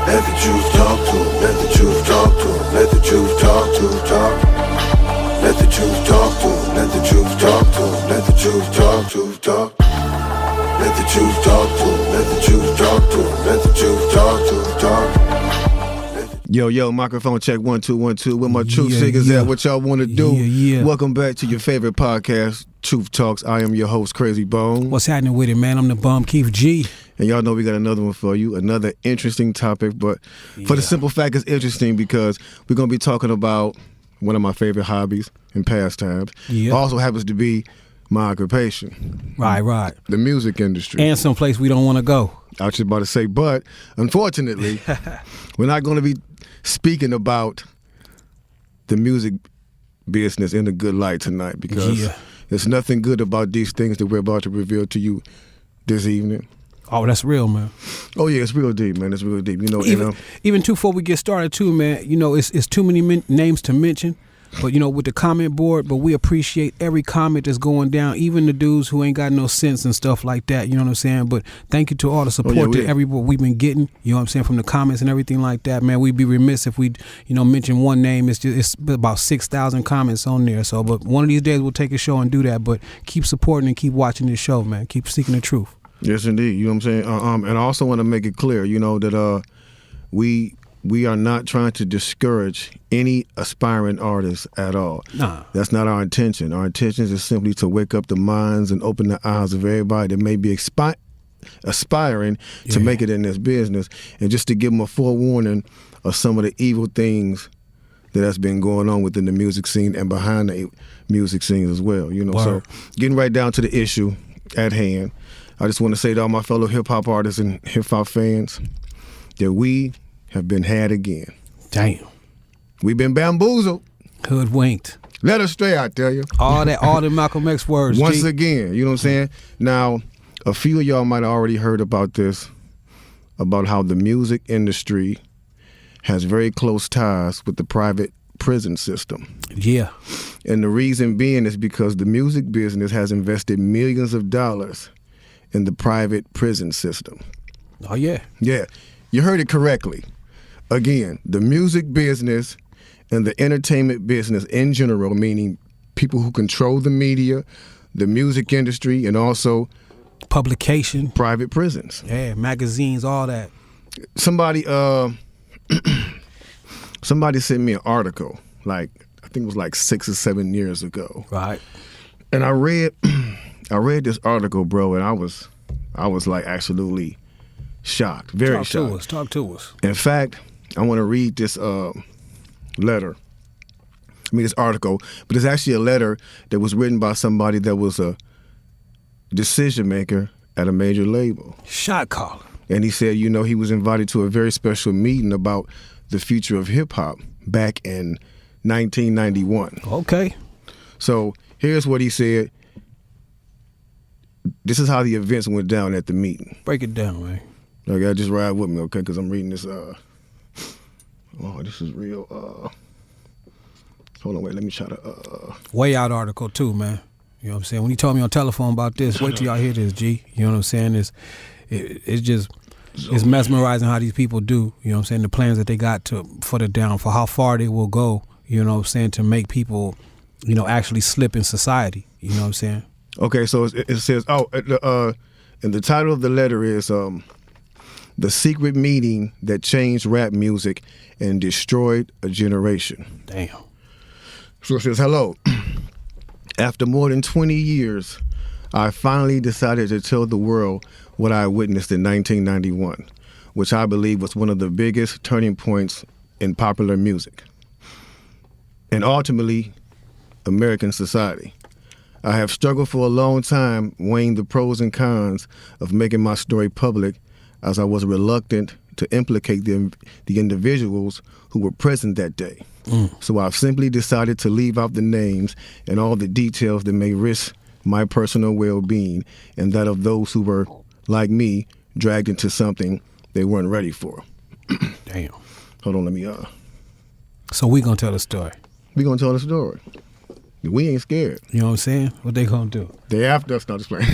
Let the truth talk to 'em. Let the truth talk to 'em. Let the truth talk to 'em. Talk. Let the truth talk to 'em. Let the truth talk to 'em. Let the truth talk to 'em. Talk. Let the truth talk to 'em. Let the truth talk to 'em. Let the truth talk to 'em. Talk. Yo, microphone check 1 2 1 2. Where my truth seekers at? What y'all want to do? Welcome back to your favorite podcast, Truth Talks. I am your host, Krazy Bone. What's happening with it, man? I'm the bum, Keith G. And y'all know we got another one for you, another interesting topic. But for the simple fact, it's interesting because we're going to be talking about one of my favorite hobbies and pastimes. Also happens to be my occupation. Right. The music industry. And someplace we don't want to go. I was just about to say, but unfortunately, we're not going to be speaking about the music business in a good light tonight because there's nothing good about these things that we're about to reveal to you this evening. Oh, that's real, man. Oh yeah, it's real deep, man. It's real deep. You know, even too, before we get started, too, man. You know, it's too many names to mention, but you know, with the comment board. But we appreciate every comment that's going down, even the dudes who ain't got no sense and stuff like that. You know what I'm saying? But thank you to all the support that everybody we've been getting. You know what I'm saying, from the comments and everything like that, man. We'd be remiss if we, mention one name. It's about 6,000 comments on there. So, but one of these days we'll take a show and do that. But keep supporting and keep watching this show, man. Keep seeking the truth. Yes, indeed. You know what I'm saying? And I also want to make it clear, that we are not trying to discourage any aspiring artists at all. Nah. That's not our intention. Our intention is simply to wake up the minds and open the eyes of everybody that may be aspiring to make it in this business, and just to give them a forewarning of some of the evil things that has been going on within the music scene and behind the music scene as well. So getting right down to the issue at hand, I just want to say to all my fellow hip-hop artists and hip-hop fans that we have been had again. Damn. We've been bamboozled. Hoodwinked. Led astray, I tell you. All the Malcolm X words. Once again, you know what I'm saying? Now, a few of y'all might have already heard about this, about how the music industry has very close ties with the private prison system. Yeah. And the reason being is because the music business has invested millions of dollars in the private prison system. Oh, yeah. Yeah. You heard it correctly. Again, the music business and the entertainment business in general, meaning people who control the media, the music industry, and also publication, private prisons. Yeah, magazines, all that. Somebody sent me an article, I think it was like 6 or 7 years ago. Right. And I read this article, bro, and I was like absolutely shocked, very shocked. Talk to us. In fact, I want to read this this article, but it's actually a letter that was written by somebody that was a decision maker at a major label. Shot caller. And he said, he was invited to a very special meeting about the future of hip hop back in 1991. Okay. So here's what he said. This is how the events went down at the meeting. Break it down, man. Okay, just ride with me, okay? Because I'm reading this. This is real. Hold on, wait. Let me try to. Way out article too, man. You know what I'm saying? When he told me on telephone about this, wait till y'all hear this, G. You know what I'm saying? It's just it's mesmerizing how these people do. You know what I'm saying? The plans that they got for how far they will go. You know what I'm saying? To make people, actually slip in society. You know what I'm saying? Okay, so it says, and the title of the letter is The Secret Meeting That Changed Rap Music and Destroyed a Generation. Damn. So it says, hello. After more than 20 years, I finally decided to tell the world what I witnessed in 1991, which I believe was one of the biggest turning points in popular music and ultimately American society. I have struggled for a long time weighing the pros and cons of making my story public, as I was reluctant to implicate the individuals who were present that day. So I've simply decided to leave out the names and all the details that may risk my personal well-being and that of those who were, like me, dragged into something they weren't ready for. Damn. Hold on, let me... So we gonna tell the story. We gonna tell the story. We ain't scared. You know what I'm saying? What they gonna do? They after us, not just playing.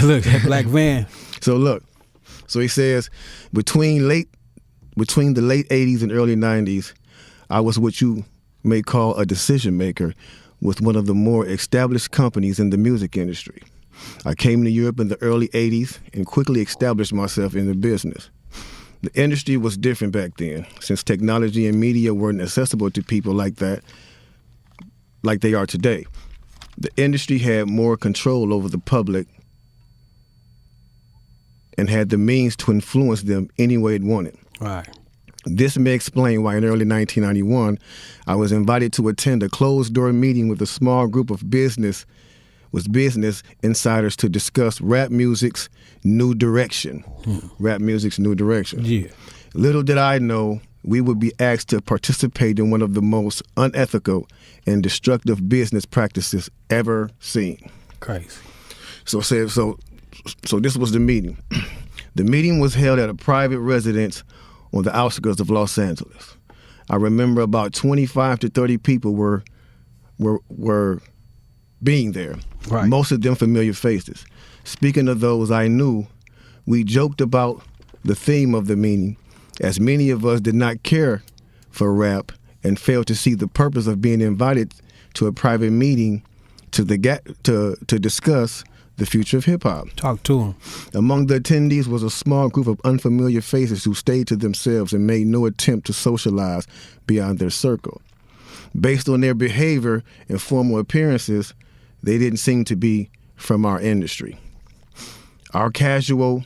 Look, that black van. So look. So he says, between late between the late 80s and early 90s, I was what you may call a decision maker with one of the more established companies in the music industry. I came to Europe in the early 80s and quickly established myself in the business. The industry was different back then, since technology and media weren't accessible to people like that, like they are today. The industry had more control over the public and had the means to influence them any way it wanted. Right. This may explain why in early 1991, I was invited to attend a closed-door meeting with a small group of business insiders to discuss rap music's new direction. Rap music's new direction. Yeah. Little did I know we would be asked to participate in one of the most unethical and destructive business practices ever seen. Crazy. So this was the meeting. The meeting was held at a private residence on the outskirts of Los Angeles. I remember about 25 to 30 people were being there. Right. Most of them familiar faces. Speaking of those I knew, we joked about the theme of the meeting, as many of us did not care for rap and failed to see the purpose of being invited to a private meeting to discuss the future of hip-hop. Talk to him. Among the attendees was a small group of unfamiliar faces who stayed to themselves and made no attempt to socialize beyond their circle. Based on their behavior and formal appearances, they didn't seem to be from our industry. Our casual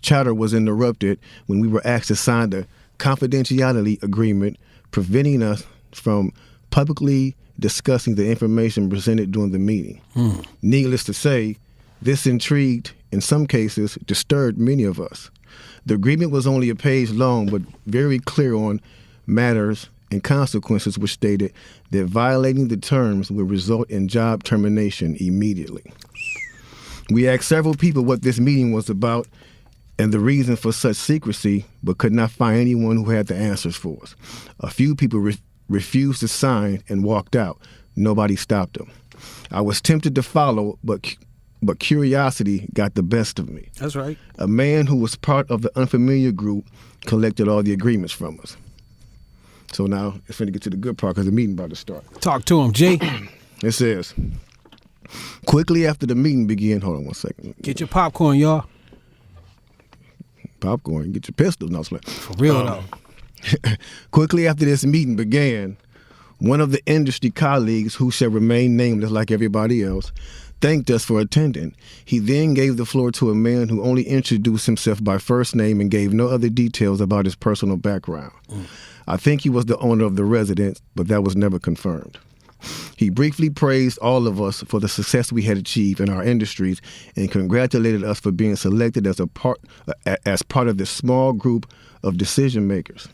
chatter was interrupted when we were asked to sign the confidentiality agreement, preventing us from publicly discussing the information presented during the meeting. Needless to say, this intrigued, in some cases, disturbed many of us. The agreement was only a page long, but very clear on matters and consequences, which stated that violating the terms would result in job termination immediately. We asked several people what this meeting was about and the reason for such secrecy, but could not find anyone who had the answers for us. A few people refused to sign and walked out. Nobody stopped them. I was tempted to follow, but curiosity got the best of me. That's right. A man who was part of the unfamiliar group collected all the agreements from us. So now it's finna get to the good part because the meeting about to start. Talk to him, Jay. It says, quickly after the meeting began, hold on one second. Get your popcorn, y'all. Popcorn, get your pistols. No, For real, though. Quickly after this meeting began, one of the industry colleagues, who shall remain nameless like everybody else, thanked us for attending. He then gave the floor to a man who only introduced himself by first name and gave no other details about his personal background. I think he was the owner of the residence, but that was never confirmed. He briefly praised all of us for the success we had achieved in our industries and congratulated us for being selected as part of this small group of decision makers.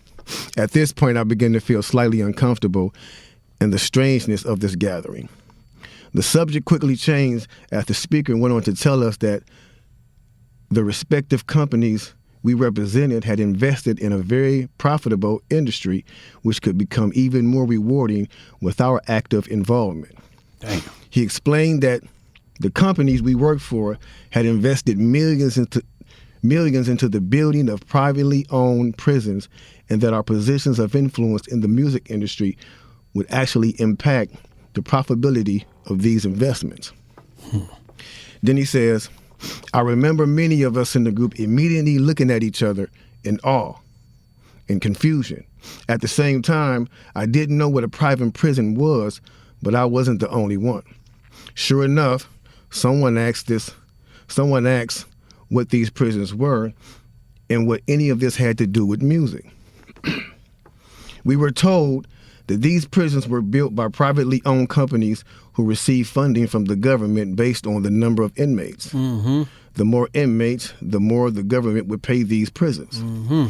At this point, I began to feel slightly uncomfortable in the strangeness of this gathering. The subject quickly changed as the speaker went on to tell us that the respective companies we represented had invested in a very profitable industry, which could become even more rewarding with our active involvement. Damn. He explained that the companies we worked for had invested millions into the building of privately owned prisons, and that our positions of influence in the music industry would actually impact the profitability of these investments. Then he says, I remember many of us in the group immediately looking at each other in awe and confusion. At the same time, I didn't know what a private prison was, but I wasn't the only one. Sure enough, someone asked what these prisons were and what any of this had to do with music. We were told that these prisons were built by privately owned companies who received funding from the government based on the number of inmates. Mm-hmm. The more inmates, the more the government would pay these prisons. Mm-hmm.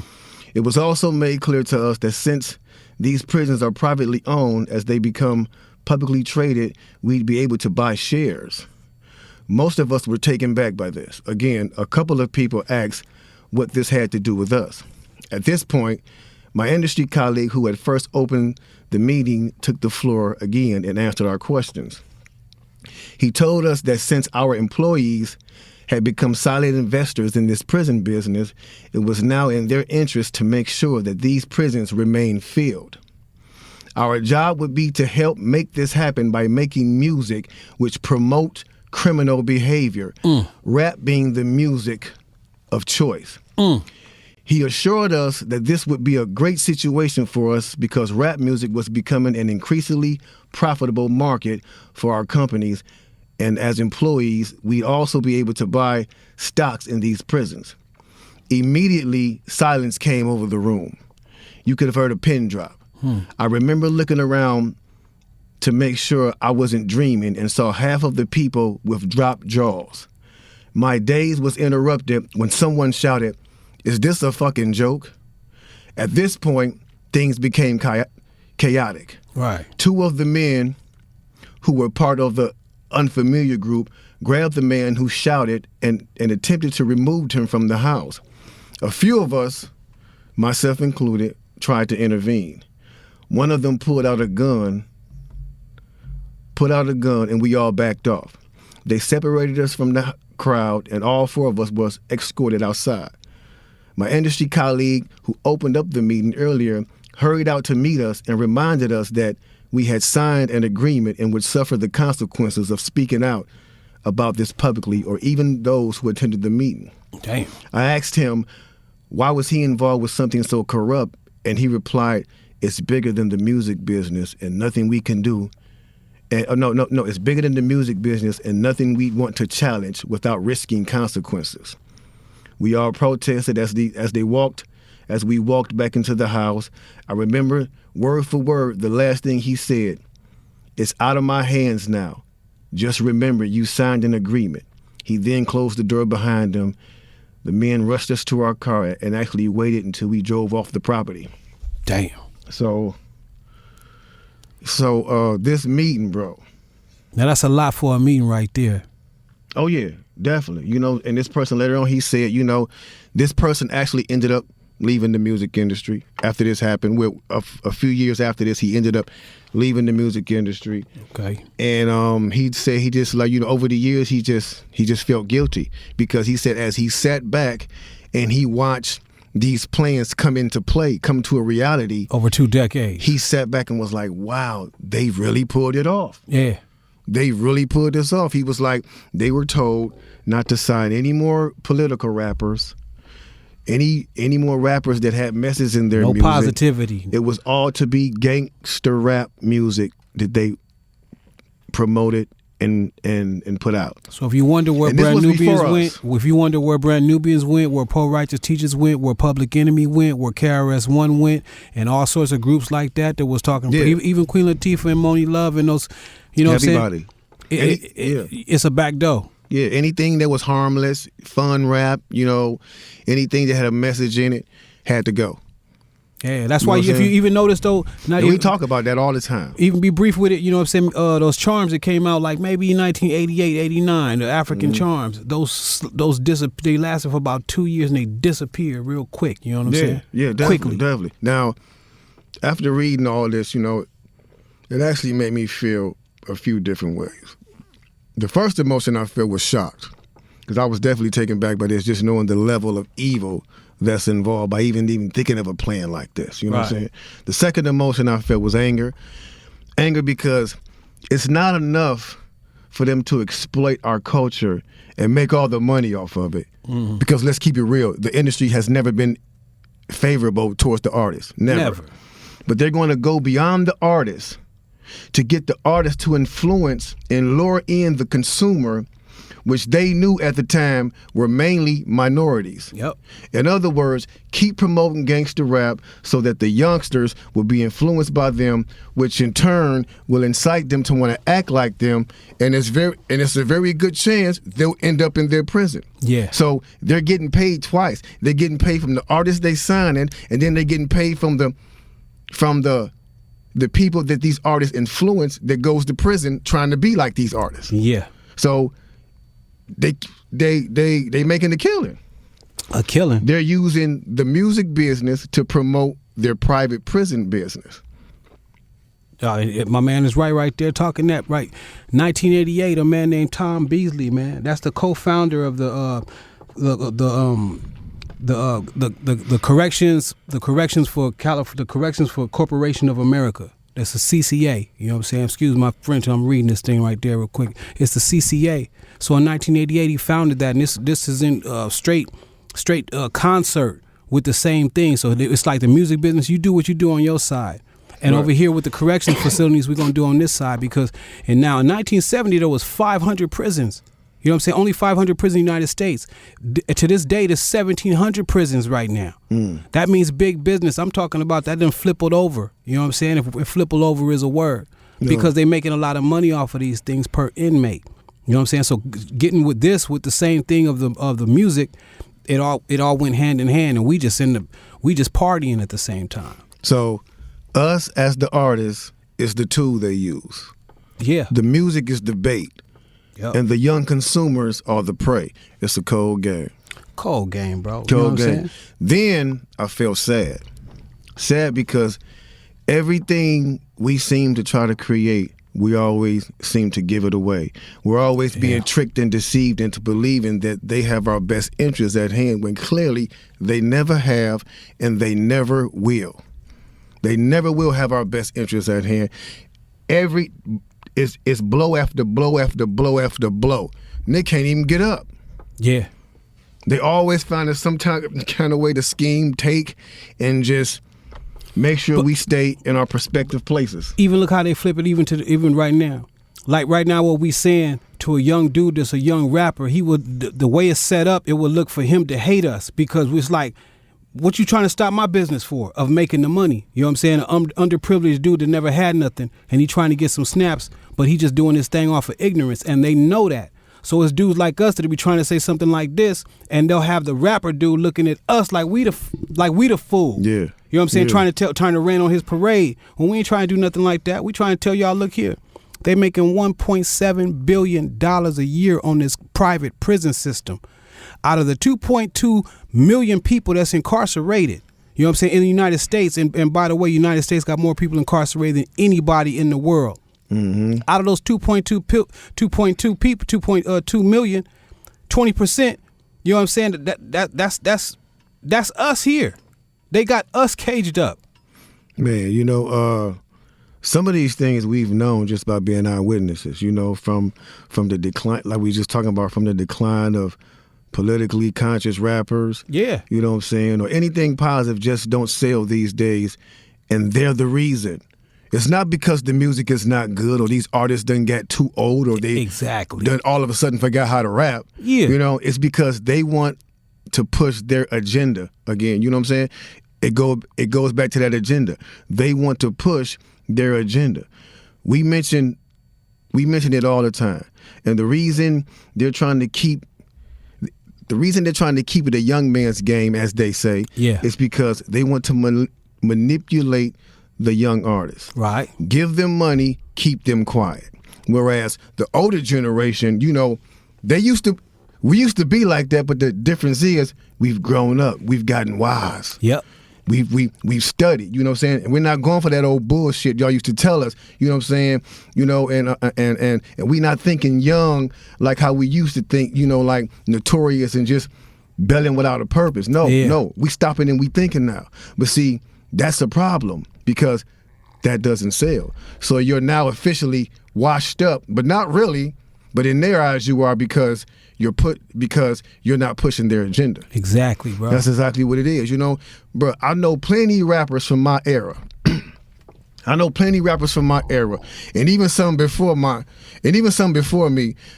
It was also made clear to us that since these prisons are privately owned, as they become publicly traded, we'd be able to buy shares. Most of us were taken back by this. Again, a couple of people asked what this had to do with us. At this point, my industry colleague who had first opened the meeting took the floor again and answered our questions. He told us that since our employees had become silent investors in this prison business, it was now in their interest to make sure that these prisons remained filled. Our job would be to help make this happen by making music which promote criminal behavior, rap being the music of choice. He assured us that this would be a great situation for us because rap music was becoming an increasingly profitable market for our companies, and as employees, we'd also be able to buy stocks in these prisons. Immediately, silence came over the room. You could have heard a pin drop. I remember looking around to make sure I wasn't dreaming and saw half of the people with dropped jaws. My daze was interrupted when someone shouted, "Is this a fucking joke?" At this point, things became chaotic. Right. Two of the men who were part of the unfamiliar group grabbed the man who shouted and attempted to remove him from the house. A few of us, myself included, tried to intervene. One of them pulled out a gun, and we all backed off. They separated us from the crowd, and all four of us was escorted outside. My industry colleague, who opened up the meeting earlier, hurried out to meet us and reminded us that we had signed an agreement and would suffer the consequences of speaking out about this publicly, or even those who attended the meeting. Damn. I asked him, why was he involved with something so corrupt? And he replied, "It's bigger than the music business and nothing we can do. No, it's bigger than the music business and nothing we want to challenge without risking consequences." We all protested as we walked back into the house. I remember word for word the last thing he said. "It's out of my hands now. Just remember you signed an agreement." He then closed the door behind him. The men rushed us to our car and actually waited until we drove off the property. Damn. So this meeting, bro. Now that's a lot for a meeting right there. Oh yeah, definitely. And this person later on, he said, this person actually ended up leaving the music industry after this happened. A few years after this, he ended up leaving the music industry. Okay. And he'd say he just over the years he just felt guilty because he said as he sat back and he watched these plans come to a reality over 2 decades. He sat back and was like, wow, they really pulled it off. Yeah. They really pulled this off. He was like, they were told not to sign any more political rappers, any more rappers that had messages in their music. No positivity. It was all to be gangster rap music that they promoted and put out. So if you wonder where Brand Nubians went, where Pro Righteous Teachers went, where Public Enemy went, where KRS-One went, and all sorts of groups like that was talking, even Queen Latifah and Moni Love and those, everybody. It's a back door. Yeah, anything that was harmless, fun rap, anything that had a message in it had to go. Yeah, that's why if you even notice though, we talk about that all the time. Even be brief with it, those charms that came out like maybe in 1988, 89, the African charms, those they lasted for about 2 years and they disappeared real quick, you know what I'm saying? Yeah, definitely. Now, after reading all this, it actually made me feel a few different ways. The first emotion I felt was shocked because I was definitely taken back by this, just knowing the level of evil that's involved by even thinking of a plan like this. You know what I'm saying? The second emotion I felt was anger. Anger because it's not enough for them to exploit our culture and make all the money off of it. Mm-hmm. Because let's keep it real, the industry has never been favorable towards the artists. Never. But they're going to go beyond the artists to get the artists to influence and lure in the consumer, which they knew at the time were mainly minorities. Yep. In other words, keep promoting gangster rap so that the youngsters will be influenced by them, which in turn will incite them to want to act like them, and it's a very good chance they'll end up in their prison. Yeah. So they're getting paid twice. They're getting paid from the artists they signing, and then they're getting paid from the people that these artists influence that goes to prison trying to be like these artists. Yeah. So they making a killing. A killing. They're using the music business to promote their private prison business. My man is right there talking that right. 1988, a man named Tom Beasley, man. That's the co-founder of the corrections for Corporation of America. That's the CCA. You know what I'm saying? Excuse my French. I'm reading this thing right there real quick. It's the CCA. So in 1988, he founded that, and this is in straight concert with the same thing. So it's like the music business. You do what you do on your side. And over here with the correction facilities, we're going to do on this side because, and now in 1970, there was 500 prisons. You know what I'm saying? Only 500 prisons in the United States. To this day, there's 1,700 prisons right now. That means big business. I'm talking about that done flippled over. You know what I'm saying? If flippled over is a word. Because they making a lot of money off of these things per inmate. You know what I'm saying? So getting with the same thing of the music, it all went hand in hand, and we just partying at the same time. So us as the artists is the tool they use. Yeah. The music is the bait. Yep. And the young consumers are the prey. It's a cold game. Cold game, bro. Cold you know what game. I'm saying? Then I felt sad. Sad because everything we seem to try to create, we always seem to give it away. We're always being tricked and deceived into believing that they have our best interests at hand when clearly they never have and they never will. They never will have our best interests at hand. It's blow after blow after blow after blow. And they can't even get up. Yeah. They always find some kind of way to scheme, take, and just make sure we stay in our prospective places. Even look how they flip it even right now. Like right now what we saying to a young dude that's a young rapper, he would the way it's set up, it would look for him to hate us because it's like, what you trying to stop my business for? Of making the money. You know what I'm saying? An underprivileged dude that never had nothing and he trying to get some snaps, but he just doing this thing off of ignorance, and they know that. So it's dudes like us that be trying to say something like this, and they'll have the rapper dude looking at us like we the fool. Yeah. You know what I'm saying? Yeah. Trying to rain on his parade when we ain't trying to do nothing like that. We trying to tell y'all, look here, they making $1.7 billion a year on this private prison system. Out of the 2.2 million people that's incarcerated, you know what I'm saying, in the United States, and by the way, United States got more people incarcerated than anybody in the world. Mm-hmm. Out of those 2.2 million, 20%, you know what I'm saying, that's us here. They got us caged up. Man, you know, some of these things we've known just by being eyewitnesses, you know, from the decline, like we just talking about, from the decline of politically conscious rappers. Yeah. You know what I'm saying? Or anything positive just don't sell these days, and they're the reason. It's not because the music is not good or these artists done got too old or they done all of a sudden forgot how to rap. Yeah. You know, it's because they want to push their agenda again. You know what I'm saying? It goes back to that agenda. They want to push their agenda. We mention it all the time. And the reason they're trying to keep it a young man's game, as they say, is because they want to manipulate the young artists. Right. Give them money, keep them quiet. Whereas the older generation, you know, we used to be like that, but the difference is we've grown up. We've gotten wise. Yep. We've studied, you know what I'm saying? And we're not going for that old bullshit y'all used to tell us, you know what I'm saying? You know, and we not thinking young like how we used to think, you know, like Notorious and just belling without a purpose. No, we stopping and we thinking now. But see, that's a problem because that doesn't sell. So you're now officially washed up, but not really, but in their eyes you are because you're not pushing their agenda. Exactly, bro. That's exactly what it is. You know, bro, I know plenty of rappers from my era. And even some before me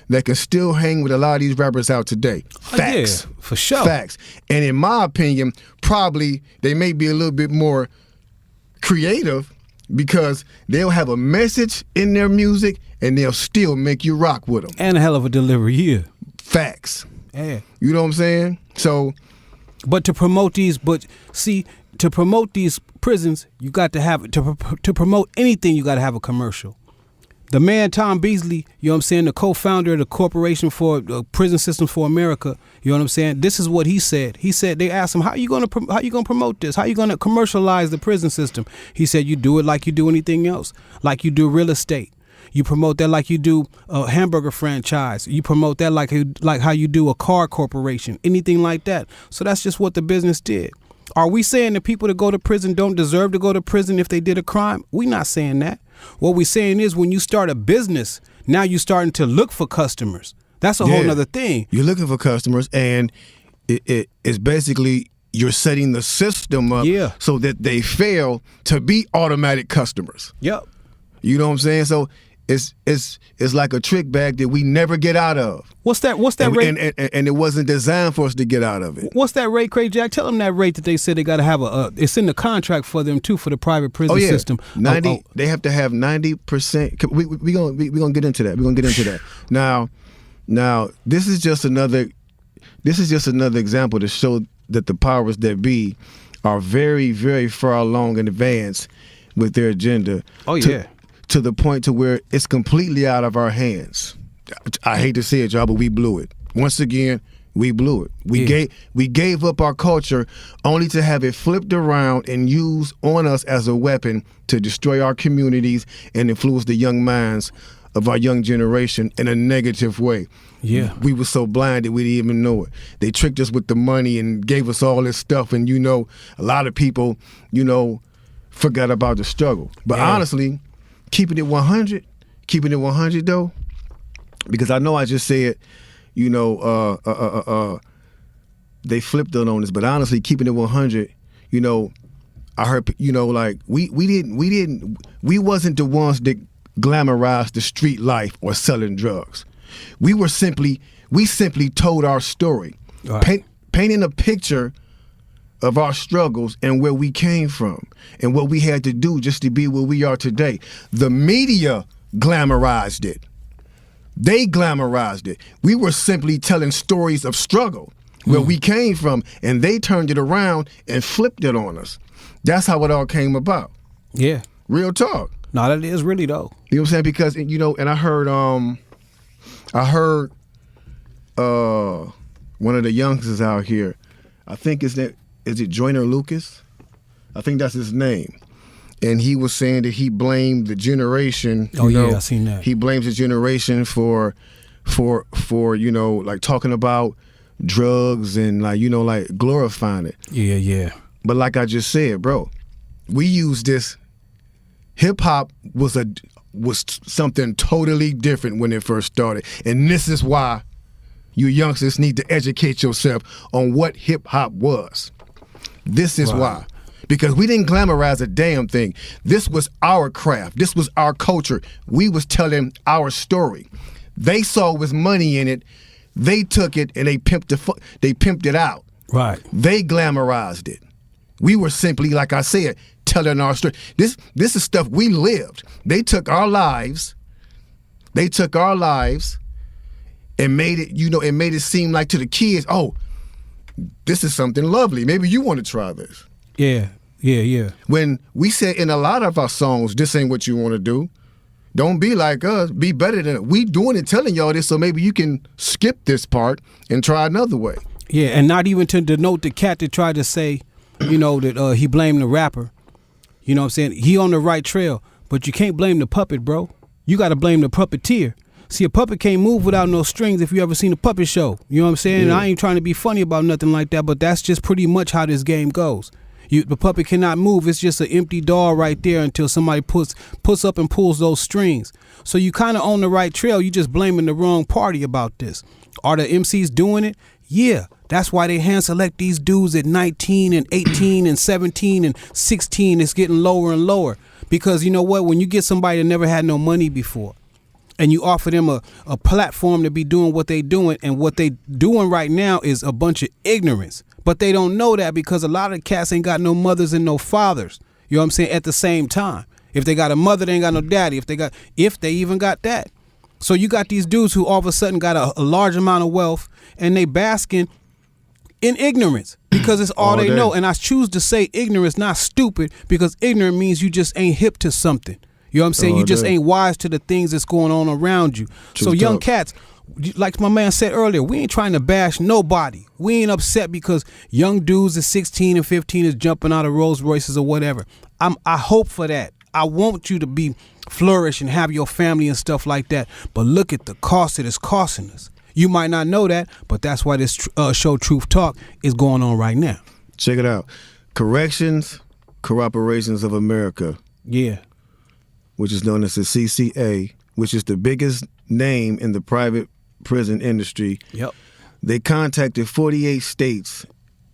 that can still hang with a lot of these rappers out today. Facts. Yeah, for sure. Facts. And in my opinion, probably they may be a little bit more creative because they'll have a message in their music and they'll still make you rock with them. And a hell of a delivery, yeah. Facts. Yeah. You know what I'm saying? So, but to promote these prisons, you got to have to promote anything. You got to have a commercial. The man Tom Beasley, you know what I'm saying, the co-founder of the Corporation for Prison Systems for America, you know what I'm saying? This is what he said. He said, they asked him, how you gonna promote this? How you gonna commercialize the prison system? He said, you do it like you do anything else, like you do real estate. You promote that like you do a hamburger franchise. You promote that like how you do a car corporation, anything like that. So that's just what the business did. Are we saying the people that go to prison don't deserve to go to prison if they did a crime? We're not saying that. What we're saying is when you start a business, now you're starting to look for customers. That's a whole nother thing. You're looking for customers, and it's basically you're setting the system up so that they fail to be automatic customers. Yep. You know what I'm saying? So it's like a trick bag that we never get out of. What's that rate? And it wasn't designed for us to get out of it. What's that rate, Crazy Jack? Tell them that rate that they said they got to have it's in the contract for them too, for the private prison system. 90. They have to have 90%. We gonna get into that. We're gonna get into that. Now this is just another example to show that the powers that be are very, very far along in advance with their agenda. To the point to where it's completely out of our hands. I hate to say it, y'all, but we blew it. Once again, we blew it. We gave up our culture only to have it flipped around and used on us as a weapon to destroy our communities and influence the young minds of our young generation in a negative way. Yeah. We were so blinded we didn't even know it. They tricked us with the money and gave us all this stuff, and a lot of people, forgot about the struggle. But honestly, keeping it 100 though, because I know I just said, they flipped it on us, but honestly, keeping it 100, I heard, like we wasn't the ones that glamorized the street life or selling drugs. We simply told our story, painting a picture of our struggles and where we came from and what we had to do just to be where we are today. The media glamorized it. They glamorized it. We were simply telling stories of struggle where we came from, and they turned it around and flipped it on us. That's how it all came about. Yeah. Real talk. No, that is really though. You know what I'm saying? Because, and I heard one of the youngsters out here, I think is it Joyner Lucas? I think that's his name. And he was saying that he blamed the generation. I seen that. He blames the generation for like talking about drugs and like glorifying it. Yeah. But like I just said, bro, we use this. Hip hop was something totally different when it first started, and this is why you youngsters need to educate yourself on what hip hop was. This is why. Because we didn't glamorize a damn thing. This was our craft. This was our culture. We was telling our story. They saw was money in it. They took it and they pimped it out. Right. They glamorized it. We were simply, like I said, telling our story. This is stuff we lived. They took our lives. And made it seem like to the kids, oh, this is something lovely. Maybe you want to try this. Yeah. When we said in a lot of our songs, this ain't what you want to do. Don't be like us. Be better than it. We doing it, telling y'all this, so maybe you can skip this part and try another way. Yeah, and not even to denote the cat that tried to say, that he blamed the rapper. You know what I'm saying? He on the right trail, but you can't blame the puppet, bro. You got to blame the puppeteer. See, a puppet can't move without no strings if you ever seen a puppet show. You know what I'm saying? Yeah. I ain't trying to be funny about nothing like that, but that's just pretty much how this game goes. The puppet cannot move. It's just an empty doll right there until somebody puts up and pulls those strings. So you kind of on the right trail. You just blaming the wrong party about this. Are the MCs doing it? Yeah. That's why they hand select these dudes at 19 and 18 and 17 and 16. It's getting lower and lower. Because you know what? When you get somebody that never had no money before, and you offer them a platform to be doing what they doing, and what they doing right now is a bunch of ignorance. But they don't know that because a lot of cats ain't got no mothers and no fathers. You know what I'm saying? At the same time. If they got a mother, they ain't got no daddy. If they even got that. So you got these dudes who all of a sudden got a large amount of wealth, and they basking in ignorance because it's all they know. And I choose to say ignorance, not stupid, because ignorant means you just ain't hip to something. You You know what I'm saying? Oh, You just damn. ain't wise to the things that's going on around you. So Truth young talk. cats, like my man said earlier, we ain't trying to bash nobody. We ain't upset because young dudes at 16 and 15 is jumping out of Rolls Royces or whatever. I hope for that. I want you to be flourish and have your family and stuff like that. But look at the cost it is costing us. You might not know that, but that's why this show Truth Talk is going on right now. Check it out. Corrections Corporations of America, Yeah. which is known as the CCA, which is the biggest name in the private prison industry. Yep. They contacted 48 states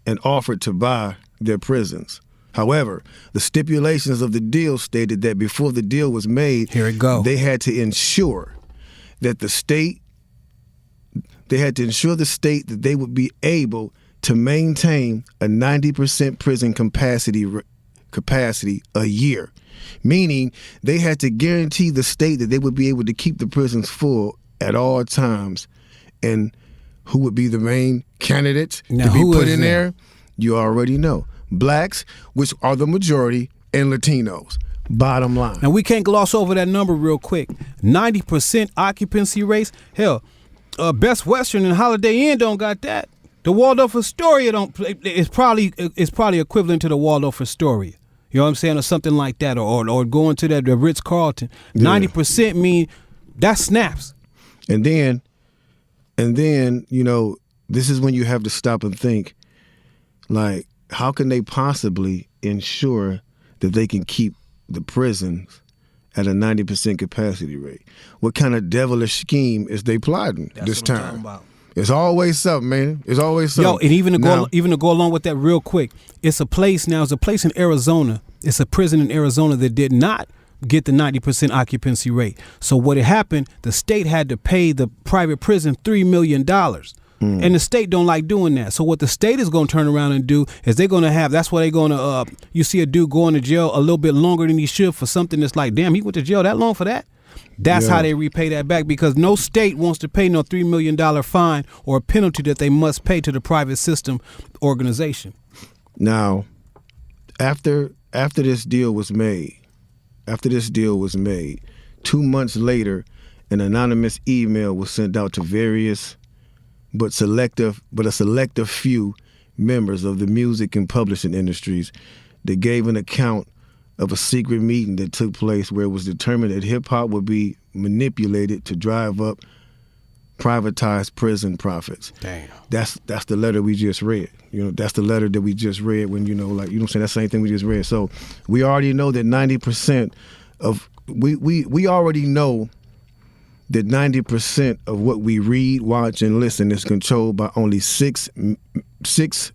and offered to buy their prisons. However, the stipulations of the deal stated that before the deal was made, Here it go. they had to ensure that the state that they would be able to maintain a 90% prison capacity a year. Meaning they had to guarantee the state that they would be able to keep the prisons full at all times. And who would be the main candidates Now, to be who put is in that? there? You already know. Blacks, which are the majority, and Latinos. Bottom line. Now we can't gloss over that number real quick. 90% occupancy rates. Hell, Best Western and Holiday Inn don't got that. The Waldorf Astoria don't. It's probably equivalent to the Waldorf Astoria. You know what I'm saying, or something like that, or going to the Ritz Carlton. 90% mean that snaps. And then, you know, this is when you have to stop and think, like, how can they possibly ensure that they can keep the prisons at a 90% capacity rate? What kind of devilish scheme is they plotting That's this what I'm time? talking about. It's always something, man. It's always something. Yo, and even to Now- go along with that real quick, it's a place in Arizona. It's a prison in Arizona that did not get the 90% occupancy rate. So what had happened, the state had to pay the private prison $3 million. And the state don't like doing that. So what the state is going to turn around and do is they're going to have, that's why they're going to, you see a dude going to jail a little bit longer than he should for something that's like, damn, he went to jail that long for that? That's Yeah. how they repay that back, because no state wants to pay no $3 million fine or a penalty that they must pay to the private system organization. Now, after this deal was made, 2 months later, an anonymous email was sent out to various but a selective few members of the music and publishing industries that gave an account of a secret meeting that took place where it was determined that hip-hop would be manipulated to drive up privatized prison profits. Damn. That's the letter we just read. You know, that's the letter that we just read when, you know, like, you know what I'm saying, that's the same thing we just read. So we already know that 90% of, we already know that 90% of what we read, watch, and listen is controlled by only six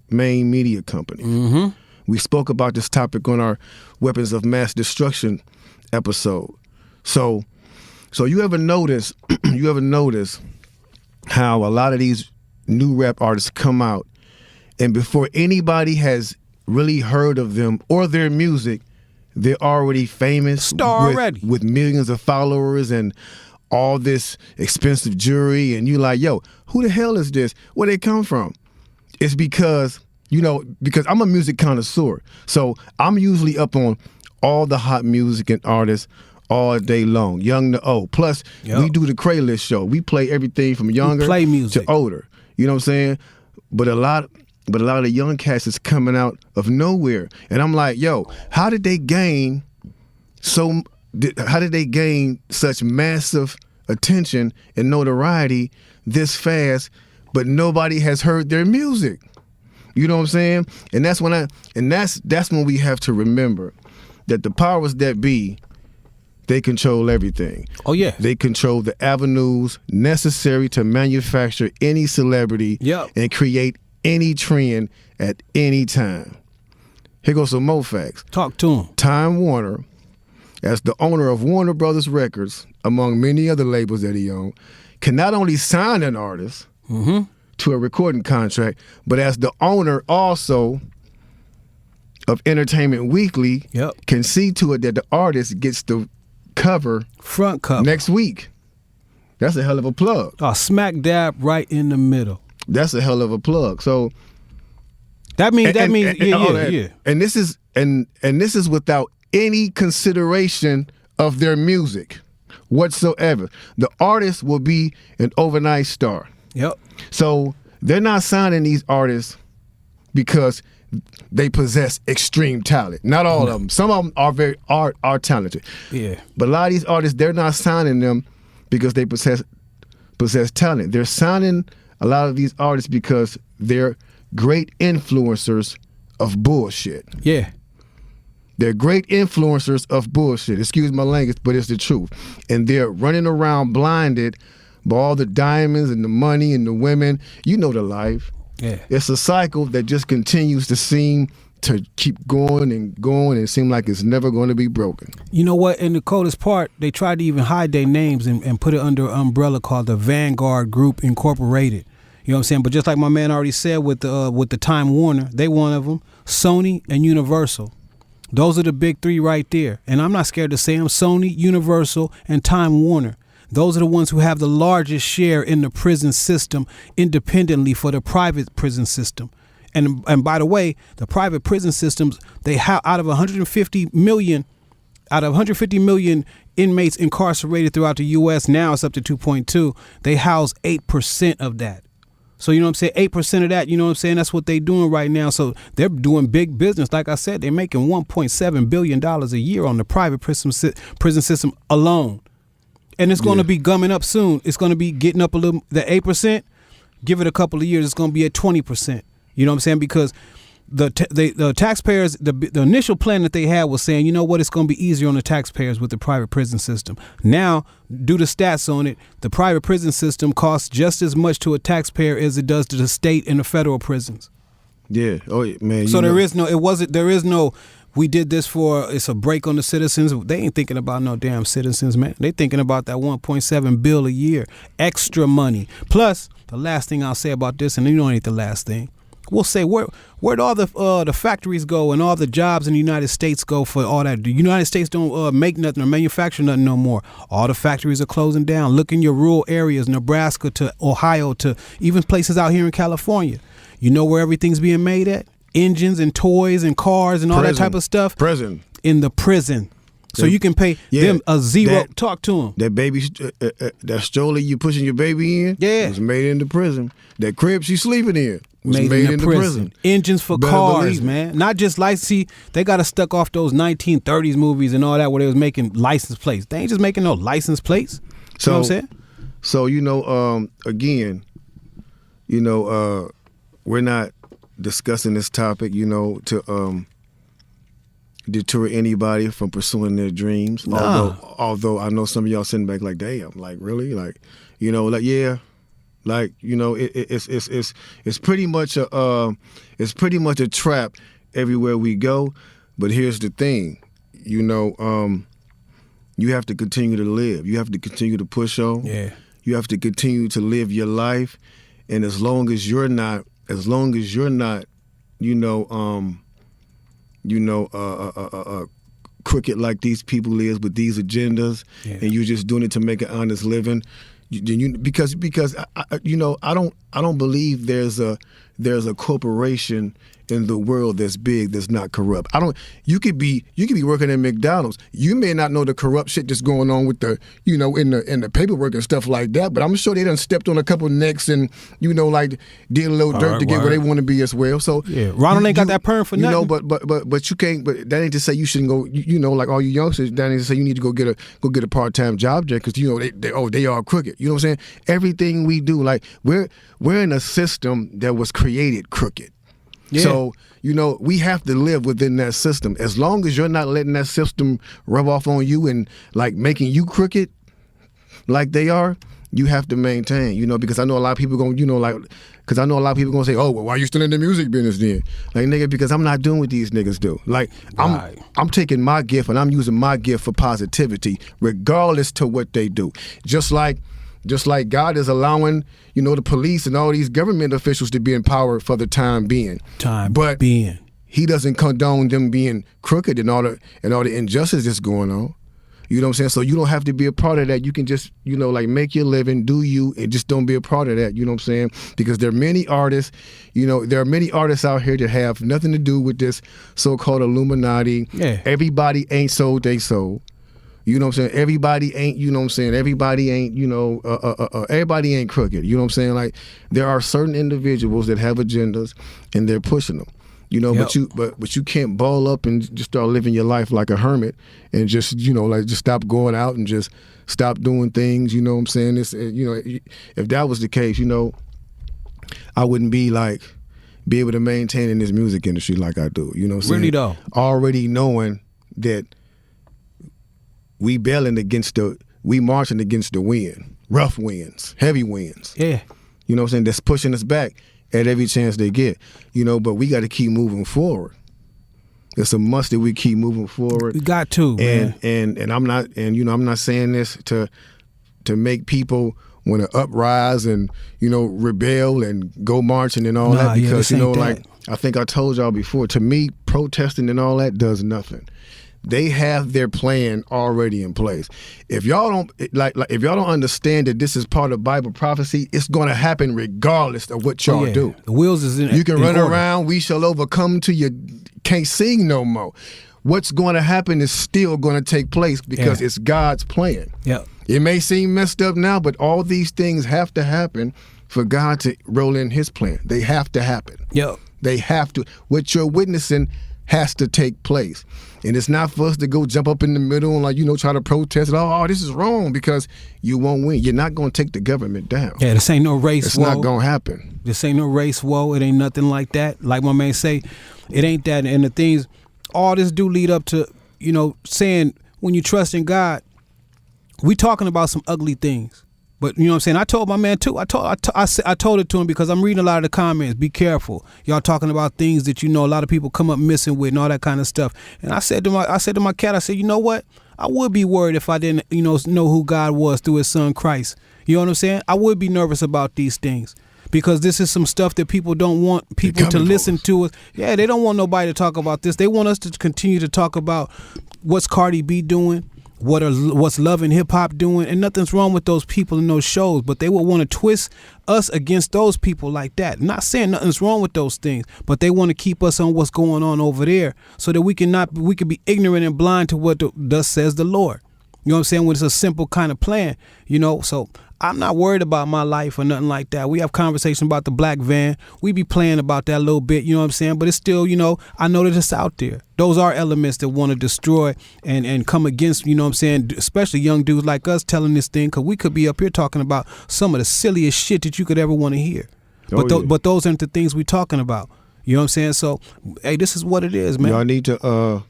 main media companies. Mm-hmm. We spoke about this topic on our weapons of mass destruction episode. So you ever notice how a lot of these new rap artists come out, and before anybody has really heard of them or their music, they're already famous, Star already, with millions of followers and all this expensive jewelry, and you like, yo, who the hell is this? Where they come from? It's because, you know, because I'm a music connoisseur, so I'm usually up on all the hot music and artists all day long, young to old. Plus, we do the Krazy show. We play everything from younger play music to older. You know what I'm saying? But a lot of young cats is coming out of nowhere, and I'm like, yo, how did they gain such massive attention and notoriety this fast, but nobody has heard their music? You know what I'm saying? And that's when we have to remember that the powers that be, they control everything. Oh yeah. They control the avenues necessary to manufacture any celebrity and create any trend at any time. Here goes some more facts. Talk to him. Time Warner, as the owner of Warner Brothers Records, among many other labels that he owned, can not only sign an artist to a recording contract, but as the owner also of Entertainment Weekly, can see to it that the artist gets the front cover next week. That's a hell of a plug. Oh, smack dab right in the middle. That's a hell of a plug. So that means And this is without any consideration of their music whatsoever. The artist will be an overnight star. Yep. So they're not signing these artists because they possess extreme talent. Not all of them. Some of them are talented. Yeah. But a lot of these artists, they're not signing them because they possess talent. They're signing a lot of these artists because they're great influencers of bullshit. Yeah. They're great influencers of bullshit. Excuse my language, but it's the truth. And they're running around blinded by all the diamonds and the money and the women. You know the life. Yeah. It's a cycle that just continues to seem to keep going and going and seem like it's never going to be broken. You know what? In the coldest part, they tried to even hide their names and put it under an umbrella called the Vanguard Group Incorporated. You know what I'm saying? But just like my man already said with the Time Warner, they one of them, Sony and Universal. Those are the big three right there. And I'm not scared to say them, Sony, Universal, and Time Warner. Those are the ones who have the largest share in the prison system independently for the private prison system. And by the way, the private prison systems, they have out of 150 million inmates incarcerated throughout the U.S., now it's up to 2.2, they house 8% of that. So, you know what I'm saying, 8% of that, you know what I'm saying, that's what they're doing right now. So they're doing big business. Like I said, they're making $1.7 billion a year on the private prison system alone. And it's going to be gumming up soon. It's going to be getting up a little, the 8%, give it a couple of years, it's going to be at 20%. You know what I'm saying? Because the taxpayers, the initial plan that they had was saying, you know what, it's going to be easier on the taxpayers with the private prison system. Now, due to stats on it, the private prison system costs just as much to a taxpayer as it does to the state and the federal prisons. Yeah. Oh, man. So there is no, we did this for, it's a break on the citizens. They ain't thinking about no damn citizens, man. They thinking about that $1.7 billion a year, extra money. Plus, the last thing I'll say about this, and you know it ain't the last thing, we'll say where'd all the factories go and all the jobs in the United States go for all that? The United States don't make nothing or manufacture nothing no more. All the factories are closing down. Look in your rural areas, Nebraska to Ohio to even places out here in California. You know where everything's being made at? Engines and toys and cars and all that type of stuff. Prison. In the prison. So you can pay them a zero. Talk to them. That baby, that stroller you pushing your baby in, was made in the prison. That crib she's sleeping in was made in the prison. Engines for cars, man. Not just see, they got us stuck off those 1930s movies and all that where they was making license plates. They ain't just making no license plates. You know what I'm saying? So, again, we're not discussing this topic, to deter anybody from pursuing their dreams. Nah. Although I know some of y'all sitting back like, damn, like really, like, yeah. Like, it's pretty much a trap everywhere we go. But here's the thing, you have to continue to live. You have to continue to push on. Yeah. You have to continue to live your life. And as long as you're not, crooked like these people is with these agendas, and you're just doing it to make an honest living. Because I don't believe there's a corporation in the world that's big that's not corrupt. You could be working at McDonald's. You may not know the corrupt shit that's going on with the in the paperwork and stuff like that, but I'm sure they done stepped on a couple necks and did a little dirt to get where they want to be as well. So Ronald ain't got that perm for nothing. But you can't. But that ain't to say you shouldn't go. Like all you youngsters, that ain't to say you need to go get a part-time job there because they are crooked. You know what I'm saying? Everything we do, like we're in a system that was created crooked. Yeah. So, we have to live within that system. As long as you're not letting that system rub off on you and like making you crooked like they are, you have to maintain, because I know a lot of people going, because I know a lot of people going to say, oh, well, why are you still in the music business then? Like, nigga, because I'm not doing what these niggas do. Like, I'm taking my gift and I'm using my gift for positivity, regardless to what they do. Just like God is allowing, the police and all these government officials to be in power for the time being. But he doesn't condone them being crooked and all the injustice that's going on. You know what I'm saying? So you don't have to be a part of that. You can just, make your living, do you, and just don't be a part of that. You know what I'm saying? Because there are many artists, there are many artists out here that have nothing to do with this so-called Illuminati. Yeah. Everybody ain't sold they sold. You know what I'm saying? Everybody ain't, you know what I'm saying? Everybody ain't, everybody ain't crooked. You know what I'm saying? Like, there are certain individuals that have agendas and they're pushing them. You know, Yep. but you can't ball up and just start living your life like a hermit and just, just stop going out and just stop doing things. You know what I'm saying? It's, if that was the case, I wouldn't be able to maintain in this music industry like I do. You know what I'm saying? Really though. Already knowing that we marching against the wind, rough winds, heavy winds. Yeah. You know what I'm saying? That's pushing us back at every chance they get. But we got to keep moving forward. It's a must that we keep moving forward. We got to, man. And I'm not saying this to make people want to uprise and rebel and go marching and all that, because I think I told y'all before, to me, protesting and all that does nothing. They have their plan already in place. If y'all don't if y'all don't understand that this is part of Bible prophecy, it's going to happen regardless of what y'all do. The wheels is in. You can run order. around. We shall overcome till you can't sing no more. What's going to happen is still going to take place because it's God's plan. Yeah. It may seem messed up now, but all these things have to happen for God to roll in His plan. They have to happen. Yeah. They have to. What you're witnessing has to take place. And it's not for us to go jump up in the middle and try to protest it. Oh, this is wrong, because you won't win. You're not going to take the government down. Yeah, this ain't no race. It's not going to happen. This ain't no race war. It ain't nothing like that. Like my man say, it ain't that. And the things, all this do lead up to, saying when you trust in God, we talking about some ugly things. But you know what I'm saying? I told my man too. I told it to him because I'm reading a lot of the comments. Be careful. Y'all talking about things that a lot of people come up missing with and all that kind of stuff. And I said to my cat, I said, you know what? I would be worried if I didn't, know who God was through His Son Christ. You know what I'm saying? I would be nervous about these things, because this is some stuff that people don't want people to listen to us. Yeah, they don't want nobody to talk about this. They want us to continue to talk about what's Cardi B doing, what's Love and Hip Hop doing, and nothing's wrong with those people in those shows, but they would want to twist us against those people like that. Not saying nothing's wrong with those things, but they want to keep us on what's going on over there so that we can be ignorant and blind to what thus says the Lord. You know what I'm saying? When it's a simple kind of plan, so I'm not worried about my life or nothing like that. We have conversation about the black van. We be playing about that a little bit, you know what I'm saying? But it's still, I know that it's out there. Those are elements that want to destroy and come against, you know what I'm saying, especially young dudes like us telling this thing, because we could be up here talking about some of the silliest shit that you could ever want to hear. But those aren't the things we talking about. You know what I'm saying? So, hey, this is what it is, man. Y'all need to,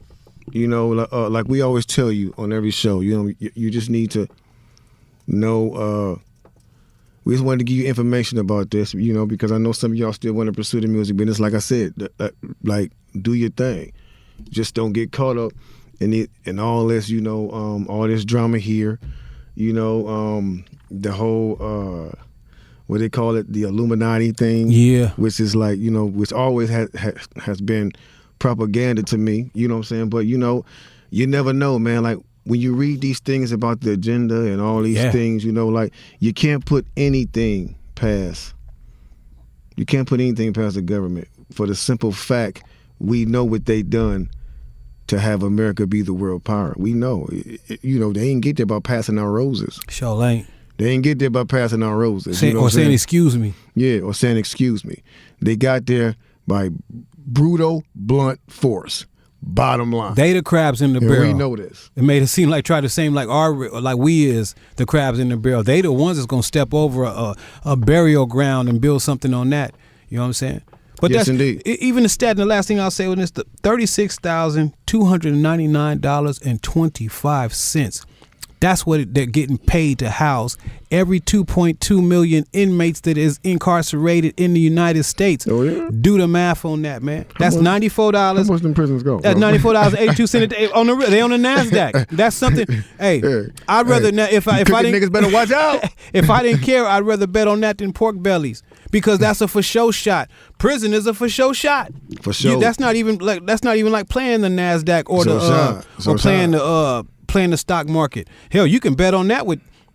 like we always tell you on every show, you just need to know, we just wanted to give you information about this, because I know some of y'all still want to pursue the music business. Like I said, do your thing. Just don't get caught up in all this, all this drama here, the whole, what they call it, the Illuminati thing. Yeah. Which is which always has been propaganda to me, you know what I'm saying? But, you never know, man. Like, when you read these things about the agenda and all these things, you can't put anything past. You can't put anything past the government, for the simple fact we know what they done to have America be the world power. We know. They ain't get there by passing our roses. Sure ain't. They ain't get there by passing our roses. Saying excuse me. Yeah, or saying excuse me. They got there by brutal, blunt force. Bottom line, they the crabs in the barrel. We know this. It made it seem like we is the crabs in the barrel. They the ones that's gonna step over a burial ground and build something on that. You know what I'm saying? But yes, that's indeed. Even the stat. And the last thing I'll say on this: $36,299.25. That's what they're getting paid to house every 2.2 million inmates that is incarcerated in the United States. Oh, yeah? Do the math on that, man. That's $94. How much them prisons go? That's $94.82 a day. They on the NASDAQ. That's something. Hey, I'd rather if I didn't niggas better watch out. If I didn't care, I'd rather bet on that than pork bellies, because that's a for show shot. Prison is a for show shot. For sure. That's not even like playing the NASDAQ or playing the stock market. Hell, you can bet on that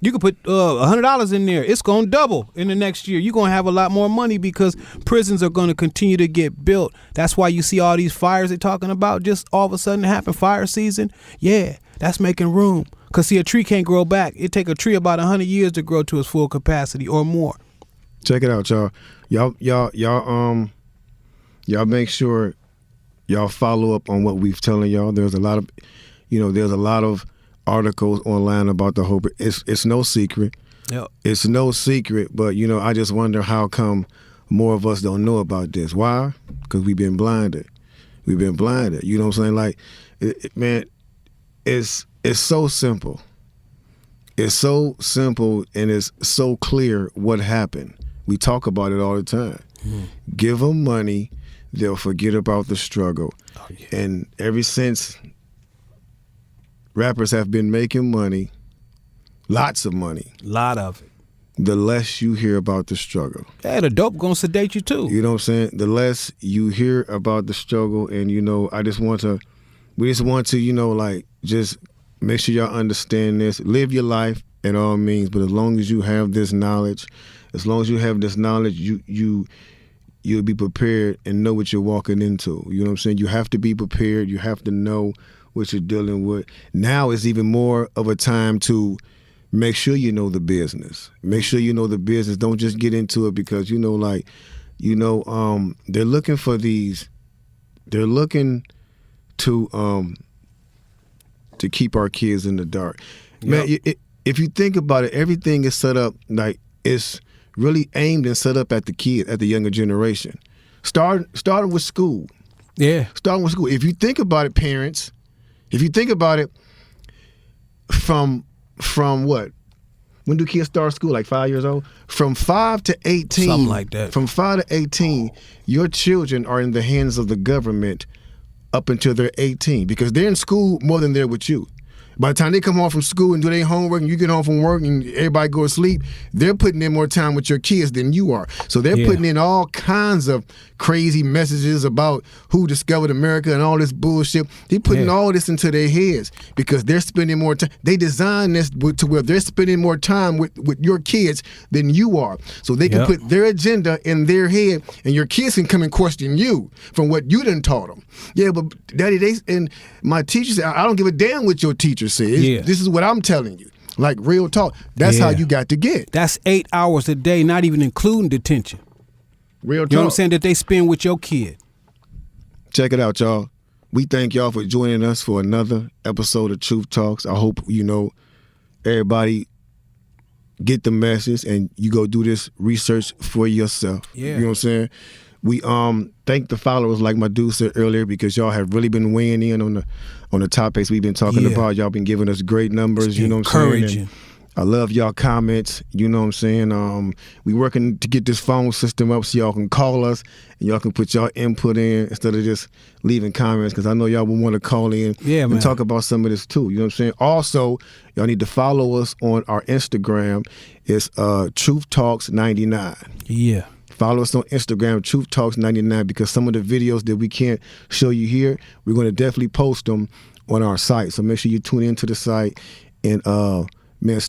you can put $100 in there. It's going to double in the next year. You're going to have a lot more money because prisons are going to continue to get built. That's why you see all these fires they're talking about just all of a sudden happen. Fire season. Yeah, that's making room. Because see, a tree can't grow back. It take a tree about 100 years to grow to its full capacity or more. Check it out, y'all. Y'all make sure y'all follow up on what we've telling y'all. There's a lot of articles online about the whole. It's no secret. Yep. It's no secret, but I just wonder how come more of us don't know about this. Why? Because we've been blinded. We've been blinded. You know what I'm saying? Like, man, it's so simple. It's so simple and it's so clear what happened. We talk about it all the time. Mm-hmm. Give them money, they'll forget about the struggle. Oh, yeah. And ever since rappers have been making money, lots of money. Lot of it. The less you hear about the struggle. Yeah, the dope gonna sedate you too. You know what I'm saying? The less you hear about the struggle, and we just want to, just make sure y'all understand this. Live your life in all means, but as long as you have this knowledge, you'll be prepared and know what you're walking into. You know what I'm saying? You have to be prepared. You have to know what you're dealing with. Now is even more of a time to make sure you know the business. Make sure you know the business. Don't just get into it because they're looking for these. They're looking to keep our kids in the dark. Yep. Man, if you think about it, everything is set up like it's really aimed and set up at the kid, at the younger generation. Starting with school. Yeah. Starting with school. If you think about it, parents, from what? When do kids start school? Like 5 years old? From 5 to 18. Something like that. From 5 to 18, your children are in the hands of the government up until they're 18 because they're in school more than they're with you. By the time they come home from school and do their homework and you get home from work and everybody go to sleep, they're putting in more time with your kids than you are. So they're putting in all kinds of crazy messages about who discovered America and all this bullshit. They're putting all this into their heads because they're spending more time. They designed this to where they're spending more time with your kids than you are. So they can put their agenda in their head and your kids can come and question you from what you done taught them. Yeah, but Daddy, and my teacher said, I don't give a damn what your teacher says. This is what I'm telling you. Like real talk. That's how you got to get. That's 8 hours a day, not even including detention. Real talk. You know what I'm saying? That they spend with your kid. Check it out, y'all. We thank y'all for joining us for another episode of Truth Talks. I hope, everybody get the message and you go do this research for yourself. Yeah. You know what I'm saying? We thank the followers, like my dude said earlier, because y'all have really been weighing in on the topics we've been talking about. Y'all been giving us great numbers, you know what I'm saying? And I love y'all comments, you know what I'm saying? We working to get this phone system up so y'all can call us and y'all can put y'all input in instead of just leaving comments, because I know y'all will want to call in and talk about some of this too, you know what I'm saying? Also, y'all need to follow us on our Instagram. It's Truth Talks 99. Yeah. Follow us on Instagram, Truth Talks 99, because some of the videos that we can't show you here, we're going to definitely post them on our site. So make sure you tune into the site and, man,